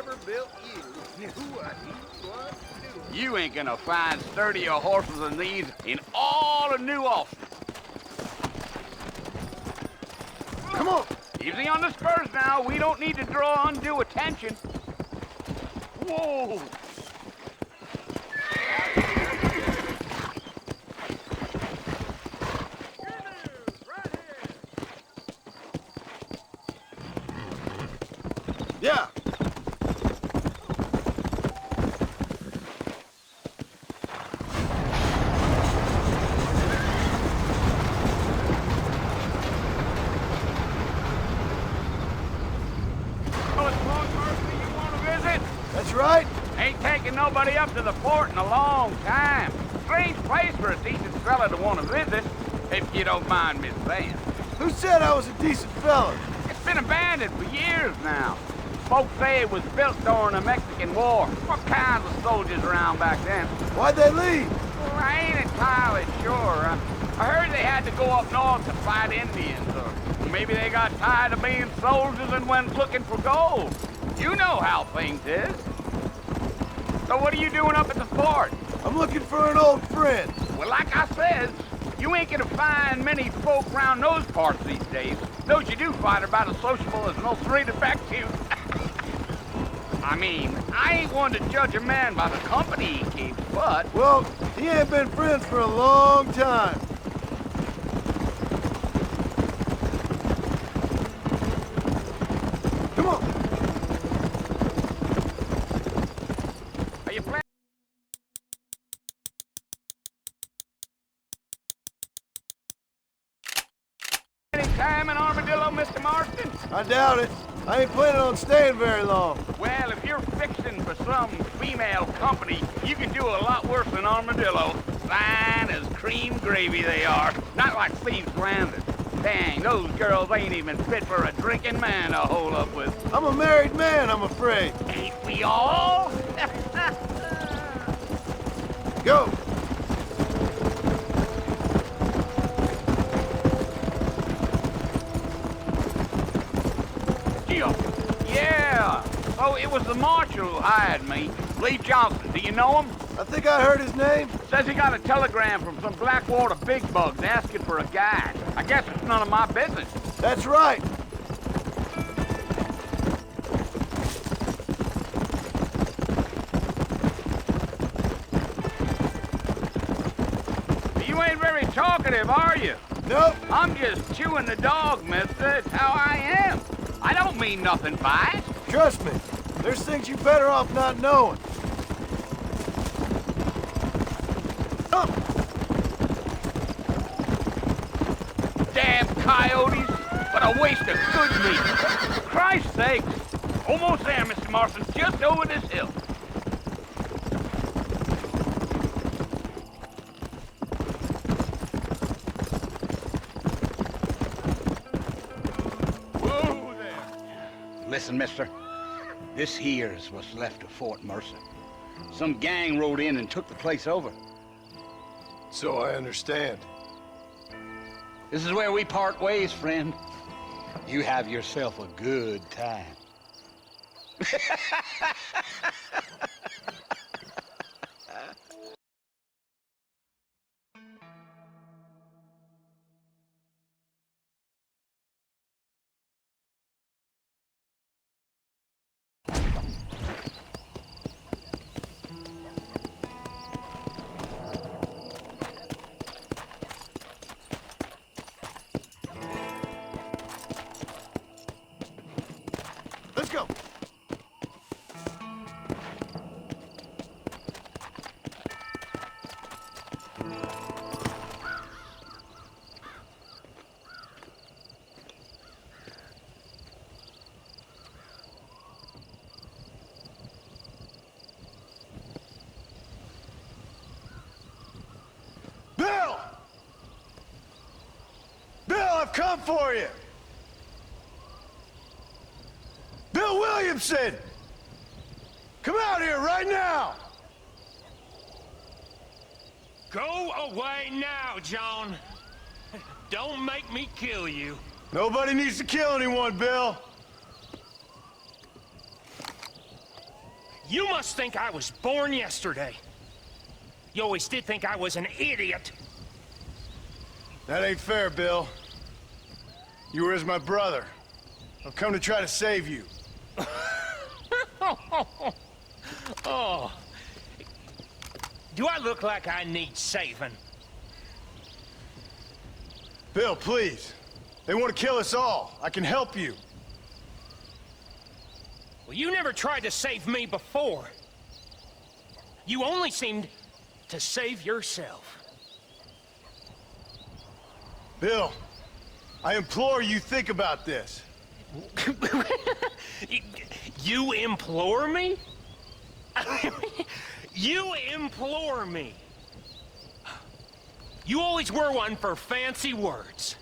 whoever built you knew what he was doing. You ain't gonna find sturdier horses than these in all of New Austin. Come on! Easy on the spurs now. We don't need to draw undue attention. Whoa! Yeah! That's right. Ain't taking nobody up to the fort in a long time. Strange place for a decent fella to want to visit, if you don't mind me saying. Who said I was a decent fella? It's been abandoned for years now. Folks say it was built during the Mexican War. What kinds of soldiers around back then? Why'd they leave? Well, I ain't entirely sure. I heard they had to go up north to fight Indians, or maybe they got tired of being soldiers and went looking for gold. You know how things is. So what are you doing up at the fort? I'm looking for an old friend. Well, like I said, you ain't gonna find many folk around those parts these days. Those you do find are about as sociable as most redefective. I mean, I ain't one to judge a man by the company he keeps, but... Well, he ain't been friends for a long time. Come on. Are you planning? Any time in Armadillo, Mr. Marston? I doubt it. I ain't planning on staying very long. Well, if you're fixing for some female company, you can do a lot worse than Armadillo. Fine as cream gravy they are. Not like Steve's Landing. Dang, those girls ain't even fit for a drinking man to hole up with. I'm a married man, I'm afraid. Ain't we all? Go. Yeah. Oh, it was the marshal who hired me. Lee Johnson. Do you know him? I think I heard his name. Says he got a telegram from some Blackwater big bugs asking for a guide. I guess it's none of my business. That's right. You ain't very talkative, are you? Nope. I'm just chewing the dog, mister. It's how I am. I don't mean nothing by it. Trust me. There's things you better off not knowing. Damn coyotes. What a waste of good meat. For Christ's sake. Almost there, Mr. Marston. Just over this hill. Whoa there. Listen, mister. This here's what's left of Fort Mercer. Some gang rode in and took the place over. So I understand. This is where we part ways, friend. You have yourself a good time. Let's go. Bill! Bill, I've come for you! Bill Williamson! Come out here right now! Go away now, John. Don't make me kill you. Nobody needs to kill anyone, Bill. You must think I was born yesterday. You always did think I was an idiot. That ain't fair, Bill. You were as my brother. I've come to try to save you. Oh. Do I look like I need saving? Bill, please. They want to kill us all. I can help you. Well, you never tried to save me before. You only seemed to save yourself. Bill, I implore you think about this. You implore me? You implore me. You always were one for fancy words.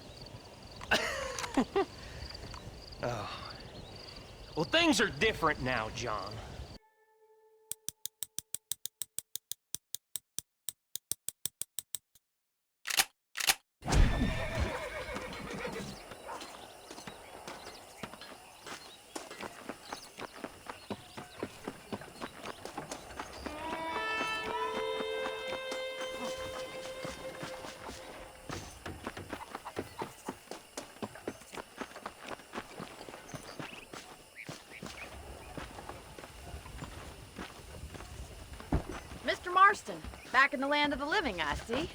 Oh. Well, things are different now, John. Mr. Marston, back in the land of the living, I see.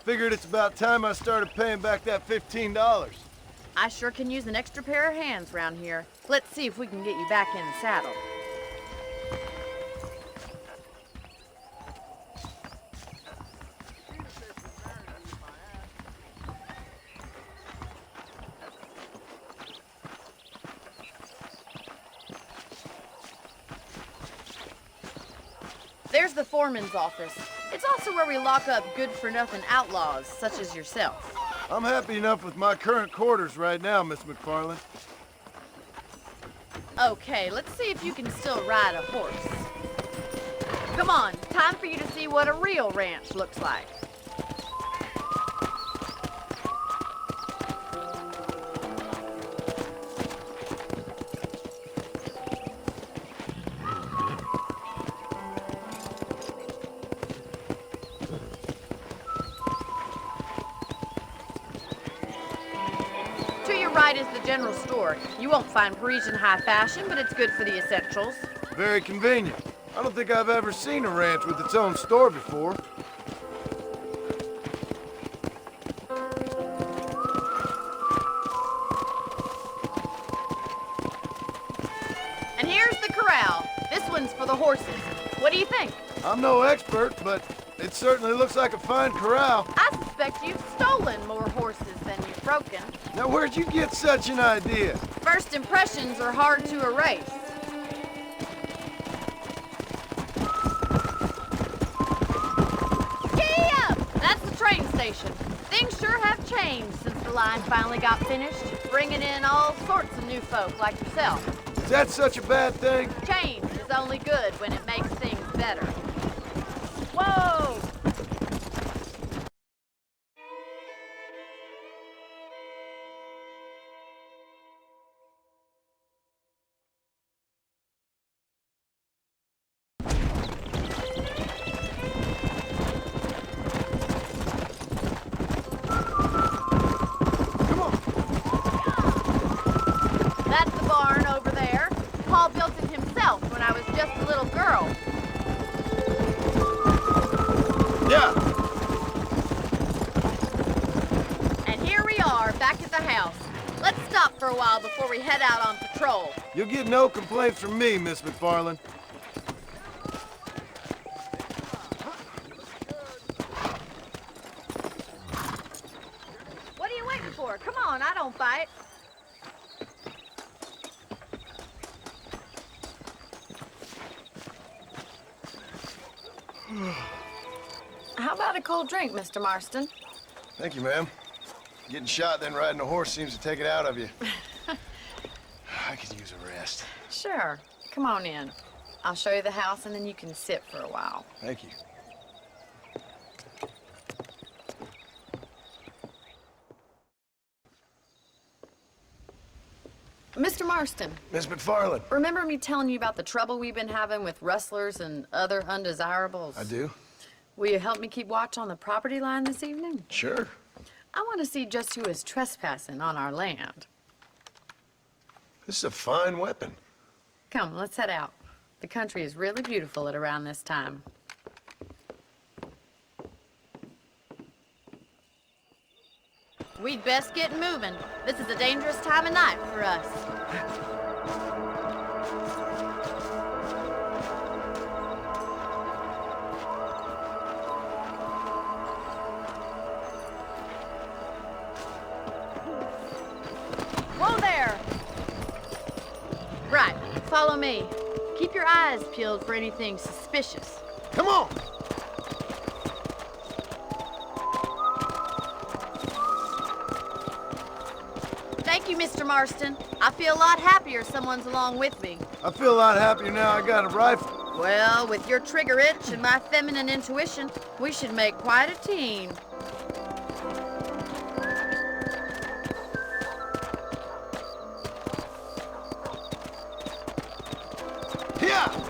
Figured it's about time I started paying back that $15. I sure can use an extra pair of hands around here. Let's see if we can get you back in the saddle. There's the foreman's office. It's also where we lock up good-for-nothing outlaws, such as yourself. I'm happy enough with my current quarters right now, Miss McFarland. Okay, let's see if you can still ride a horse. Come on, time for you to see what a real ranch looks like. To your right is the general store. You won't find Parisian high fashion, but it's good for the essentials. Very convenient. I don't think I've ever seen a ranch with its own store before. And here's the corral. This one's for the horses. What do you think? I'm no expert, but it certainly looks like a fine corral. I suspect you've stolen more horses than you've broken. Now, where'd you get such an idea? First impressions are hard to erase. Giddy up! That's the train station. Things sure have changed since the line finally got finished, bringing in all sorts of new folk like yourself. Is that such a bad thing? Change is only good when it makes things better. Whoa! Come on. That's the barn over there. Paul built it himself when I was just a little girl. Yeah. And here we are, back at the house. Let's stop for a while before we head out on patrol. You'll get no complaints from me, Miss McFarland. What are you waiting for? Come on, I don't bite. How about a cold drink, Mr. Marston? Thank you, ma'am. Getting shot, then riding a horse seems to take it out of you. I could use a rest. Sure. Come on in. I'll show you the house and then you can sit for a while. Thank you. Mr. Marston. Marston, Miss McFarland. remember me telling you about the trouble we've been having with rustlers and other undesirables? I do? Will you help me keep watch on the property line this evening? Sure. I want to see just who is trespassing on our land. This is a fine weapon. Come, let's head out. The country is really beautiful at around this time. We'd best get moving. This is a dangerous time of night for us. Whoa there! Right, follow me. Keep your eyes peeled for anything suspicious. Come on! Thank you, Mr. Marston. I feel a lot happier someone's along with me. I feel a lot happier now I got a rifle. Well, with your trigger itch and my feminine intuition, we should make quite a team. Yeah!